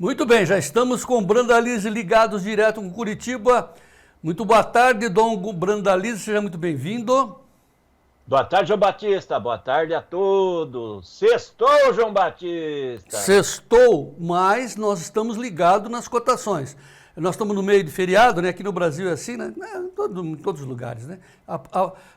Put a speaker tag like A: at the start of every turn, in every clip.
A: Muito bem, já estamos com Brandalize ligados direto com Curitiba. Muito boa tarde, Dom Brandalize, seja muito bem-vindo.
B: Boa tarde, João Batista. Boa tarde a todos. Sextou, João Batista.
A: Sextou, mas nós estamos ligados nas cotações. Nós estamos no meio de feriado, né? Aqui no Brasil é assim, né? Em todos os lugares, né?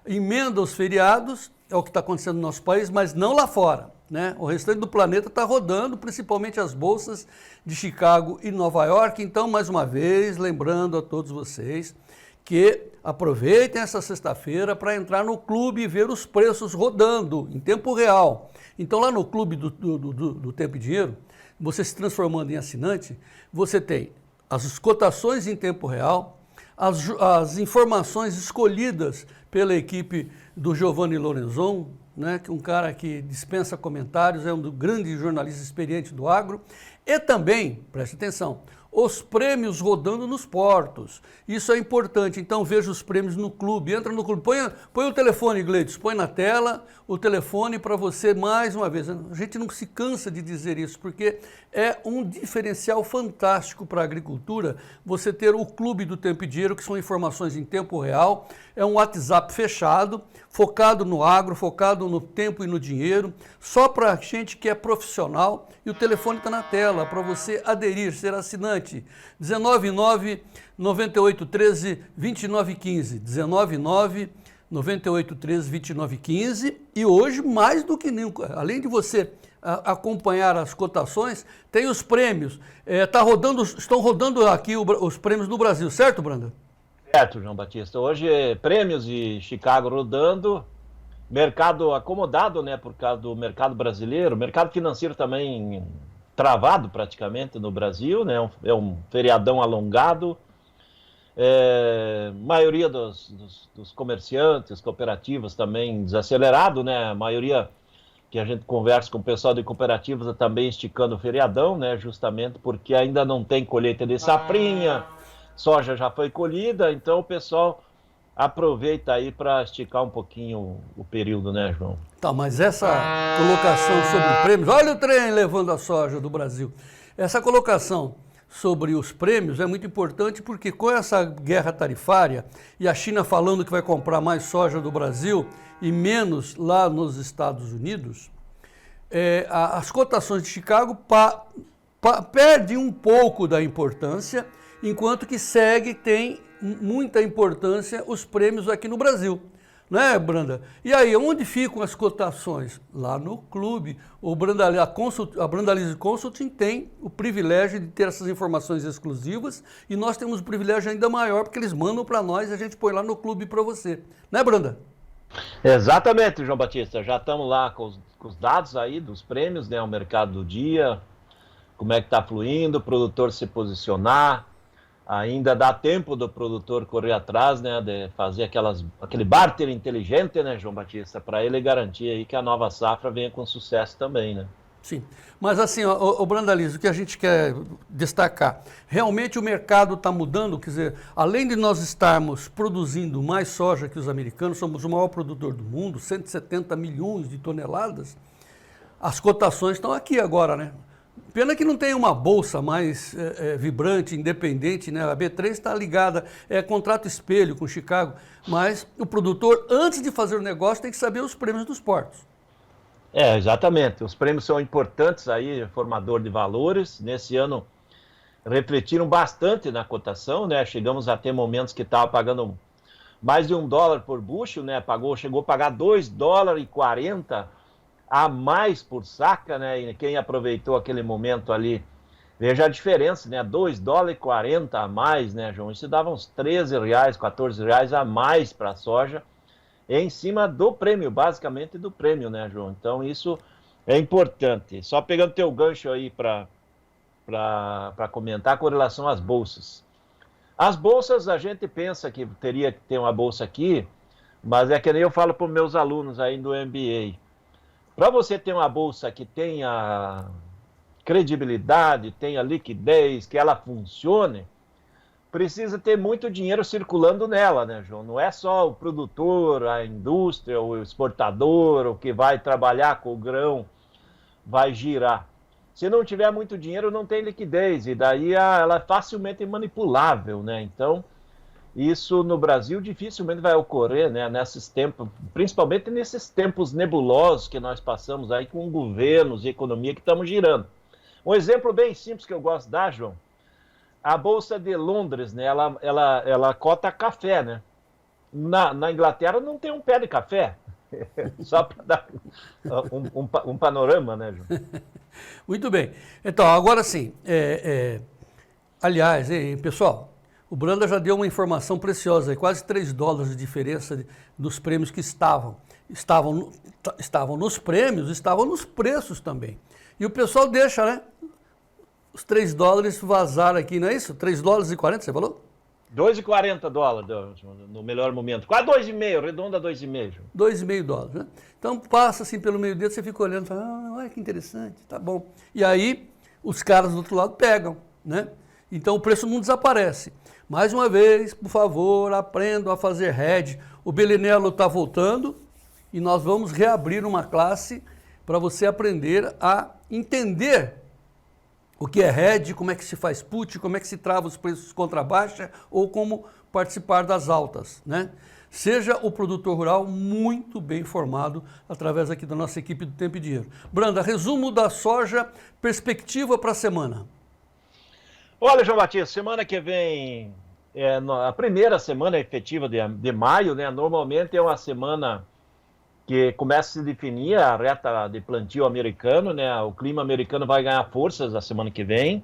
A: Emenda os feriados, é o que está acontecendo no nosso país, mas não lá fora, né? O restante do planeta está rodando, principalmente as bolsas de Chicago e Nova York. Então, mais uma vez, lembrando a todos vocês que aproveitem essa sexta-feira para entrar no clube e ver os preços rodando em tempo real. Então, lá no clube do Tempo e Dinheiro, você se transformando em assinante, você tem as cotações em tempo real, as informações escolhidas pela equipe do Giovanni Lorenzon, né, que é um cara que dispensa comentários, é um grande jornalista experiente do agro, e também, preste atenção, os prêmios rodando nos portos. Isso é importante, então veja os prêmios no clube, entra no clube, põe o telefone, Gleides, põe na tela o telefone para você, mais uma vez, a gente não se cansa de dizer isso, porque é um diferencial fantástico para a agricultura, você ter o Clube do Tempo e Dinheiro, que são informações em tempo real, é um WhatsApp fechado, focado no agro, focado no tempo e no dinheiro, só para gente que é profissional, e o telefone está na tela para você aderir, ser assinante. 199-9813-2915, 199-9813-2915, e hoje, mais do que nunca, além de você acompanhar as cotações, tem os prêmios. Estão rodando aqui os prêmios no Brasil, certo, Branda?
B: Certo, João Batista. Hoje, prêmios de Chicago rodando, mercado acomodado, né, por causa do mercado brasileiro, mercado financeiro também travado praticamente no Brasil, né, é um feriadão alongado, maioria dos comerciantes, cooperativas também desacelerado, né, a maioria que a gente conversa com o pessoal de cooperativas também esticando o feriadão, né, justamente porque ainda não tem colheita de safrinha, soja já foi colhida, então o pessoal aproveita aí para esticar um pouquinho o período, né, João?
A: Tá, mas essa colocação sobre prêmios, olha o trem levando a soja do Brasil. Essa colocação sobre os prêmios é muito importante porque com essa guerra tarifária e a China falando que vai comprar mais soja do Brasil e menos lá nos Estados Unidos, as cotações de Chicago perdem um pouco da importância, enquanto que tem muita importância os prêmios aqui no Brasil, né, Branda? E aí, onde ficam as cotações? Lá no clube. A Brandalize Consulting tem o privilégio de ter essas informações exclusivas e nós temos um privilégio ainda maior porque eles mandam para nós e a gente põe lá no clube para você. Né, Branda?
B: Exatamente, João Batista. Já estamos lá com os dados aí dos prêmios, né, o mercado do dia, como é que está fluindo, o produtor se posicionar. Ainda dá tempo do produtor correr atrás, né, de fazer aquele barter inteligente, né, João Batista, para ele garantir aí que a nova safra venha com sucesso também, né?
A: Sim, mas assim, o Brandalize, o que a gente quer destacar, realmente o mercado está mudando, quer dizer, além de nós estarmos produzindo mais soja que os americanos, somos o maior produtor do mundo, 170 milhões de toneladas, as cotações estão aqui agora, né? Pena que não tem uma bolsa mais vibrante, independente, né? A B3 está ligada, é contrato espelho com Chicago, mas o produtor, antes de fazer o negócio, tem que saber os prêmios dos portos.
B: Exatamente. Os prêmios são importantes aí, formador de valores. Nesse ano, refletiram bastante na cotação, né? Chegamos a ter momentos que estava pagando mais de $1 por bushel, né? Chegou a pagar $2,40 a mais por saca, né? E quem aproveitou aquele momento ali, veja a diferença, né? $2,40 a mais, né, João? Isso dava uns R$13, R$14 a mais para a soja, em cima do prêmio, basicamente do prêmio, né, João? Então isso é importante. Só pegando teu gancho aí para comentar com relação às bolsas. As bolsas, a gente pensa que teria que ter uma bolsa aqui, mas é que nem eu falo para os meus alunos aí do MBA. Para você ter uma bolsa que tenha credibilidade, tenha liquidez, que ela funcione, precisa ter muito dinheiro circulando nela, né, João? Não é só o produtor, a indústria, o exportador, o que vai trabalhar com o grão, vai girar. Se não tiver muito dinheiro, não tem liquidez, e daí ela é facilmente manipulável, né? Então, isso no Brasil dificilmente vai ocorrer, né? Nesses tempos, principalmente nesses tempos nebulosos que nós passamos aí com governos e economia que estamos girando. Um exemplo bem simples que eu gosto de dar, João, a Bolsa de Londres, né? Ela cota café, né? Na Inglaterra não tem um pé de café. Só para dar um panorama, né, João?
A: Muito bem. Então, agora sim, aliás, pessoal, o Branda já deu uma informação preciosa, aí, quase $3 de diferença dos prêmios que estavam nos prêmios, estavam nos preços também. E o pessoal deixa, né, os $3 vazar aqui, não é isso? $3,40, você falou?
B: $2,40 no melhor momento. Quase 2,5, redonda 2,5.
A: $2,5, né? Então passa assim pelo meio dedo, você fica olhando e fala, olha que interessante, tá bom. E aí os caras do outro lado pegam, né? Então o preço não desaparece. Mais uma vez, por favor, aprendam a fazer hedge. O Belinello está voltando e nós vamos reabrir uma classe para você aprender a entender o que é hedge, como é que se faz put, como é que se trava os preços contra a baixa ou como participar das altas, né? Seja o produtor rural muito bem informado através aqui da nossa equipe do Tempo e Dinheiro. Branda, resumo da soja, perspectiva para a semana.
B: Olha, João Batista, semana que vem, a primeira semana efetiva de maio, né? Normalmente é uma semana que começa a se definir a reta de plantio americano, né? O clima americano vai ganhar forças na semana que vem.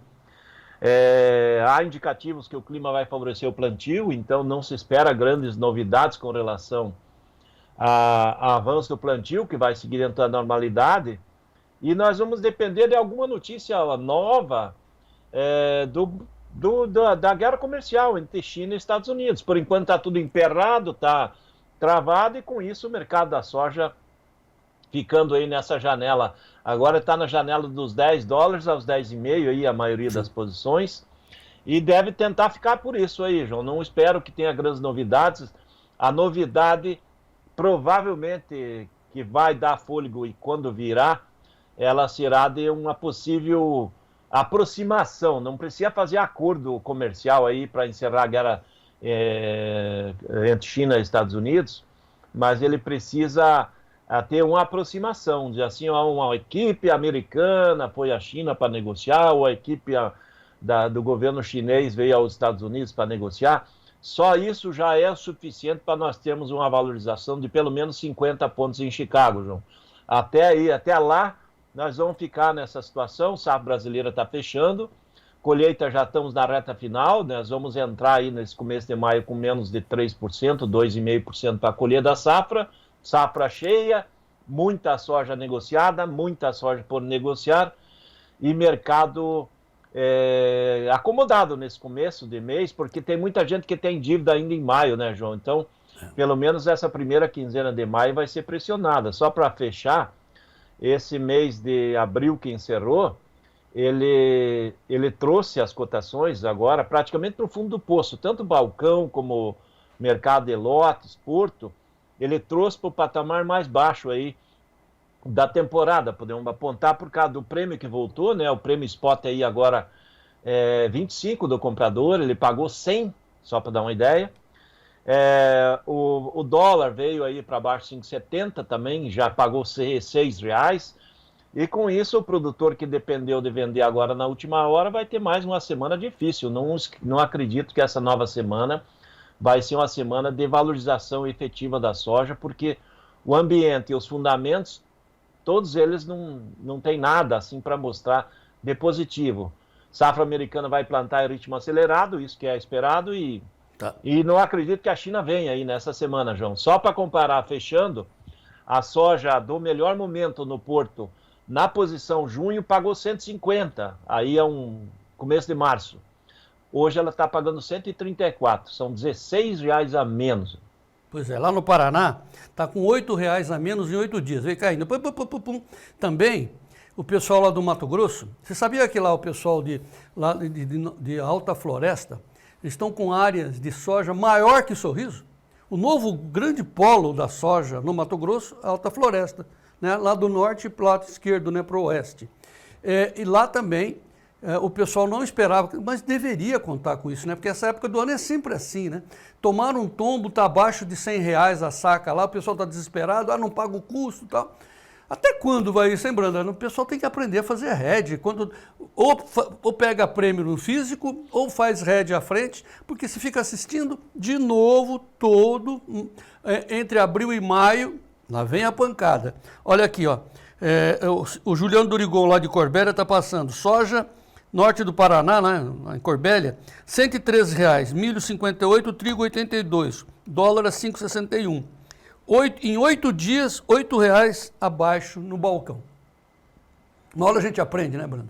B: Há indicativos que o clima vai favorecer o plantio, então não se espera grandes novidades com relação ao avanço do plantio, que vai seguir dentro da normalidade. E nós vamos depender de alguma notícia nova da guerra comercial entre China e Estados Unidos. Por enquanto está tudo emperrado, está travado, e com isso o mercado da soja ficando aí nessa janela. Agora está na janela dos $10 aos 10,5 aí a maioria das posições, e deve tentar ficar por isso aí, João. Não espero que tenha grandes novidades. A novidade provavelmente que vai dar fôlego, e quando virá, ela será de uma possível aproximação. Não precisa fazer acordo comercial aí para encerrar a guerra entre China e Estados Unidos, mas ele precisa ter uma aproximação, de assim, uma equipe americana foi à China para negociar, ou a equipe do governo chinês veio aos Estados Unidos para negociar. Só isso já é suficiente para nós termos uma valorização de pelo menos 50 pontos em Chicago, João. Até lá, nós vamos ficar nessa situação. O safra brasileira está fechando, colheita já estamos na reta final, nós vamos entrar aí nesse começo de maio com menos de 3%, 2,5% para colher da safra cheia, muita soja negociada, muita soja por negociar, e mercado acomodado nesse começo de mês, porque tem muita gente que tem dívida ainda em maio, né, João? Então, pelo menos essa primeira quinzena de maio vai ser pressionada. Só para fechar, esse mês de abril que encerrou, ele trouxe as cotações agora praticamente para o fundo do poço, tanto o balcão como o mercado de lotes, Porto, ele trouxe para o patamar mais baixo aí da temporada. Podemos apontar por causa do prêmio que voltou, né? O prêmio spot aí agora é 25 do comprador, ele pagou 100, só para dar uma ideia. O dólar veio aí para baixo 5,70 também, já pagou R$6. E com isso, o produtor que dependeu de vender agora na última hora vai ter mais uma semana difícil. Não acredito que essa nova semana vai ser uma semana de valorização efetiva da soja, porque o ambiente e os fundamentos, todos eles não tem nada assim para mostrar de positivo. Safra americana vai plantar em ritmo acelerado, isso que é esperado, e não acredito que a China venha aí nessa semana, João. Só para comparar, fechando, a soja do melhor momento no Porto, na posição junho, pagou 150, aí é um começo de março. Hoje ela está pagando 134, são R$16 a menos.
A: Pois é, lá no Paraná está com R$8 a menos em 8 dias, vem caindo. Também o pessoal lá do Mato Grosso, você sabia que lá o pessoal de Alta Floresta, eles estão com áreas de soja maior que Sorriso? O novo grande polo da soja no Mato Grosso, Alta Floresta, né? Lá do norte para o lado esquerdo, né, para o oeste. E lá também o pessoal não esperava, mas deveria contar com isso, né? Porque essa época do ano é sempre assim, né? Tomar um tombo, está abaixo de R$100 a saca lá, o pessoal está desesperado, não paga o custo e tal. Até quando vai isso, hein, Branda? O pessoal tem que aprender a fazer hedge. Ou pega prêmio no físico, ou faz hedge à frente, porque se fica assistindo de novo entre abril e maio, lá vem a pancada. Olha aqui, ó. O Juliano Durigon, lá de Corbélia, está passando. Soja, norte do Paraná, né, em Corbélia, R$113, milho 58, trigo 82, dólar a 5,61. Em 8 dias, R$8 abaixo no balcão. Uma hora a gente aprende, né, Branda?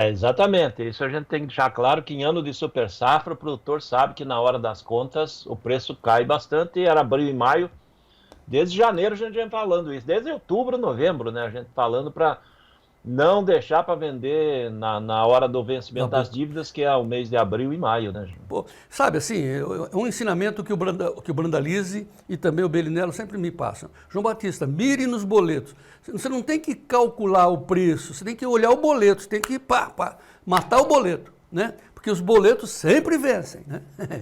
B: Exatamente. Isso a gente tem que deixar claro que em ano de super safra, o produtor sabe que na hora das contas o preço cai bastante, era abril e maio. Desde janeiro a gente vem falando isso, desde outubro, novembro, né? A gente falando para não deixar para vender na hora do vencimento das dívidas, que é o mês de abril e maio, né?
A: Pô, sabe assim, é um ensinamento que o Brandalize e também o Belinello sempre me passam. João Batista, mire nos boletos. Você não tem que calcular o preço, você tem que olhar o boleto, você tem que matar o boleto, né? Porque os boletos sempre vencem, né?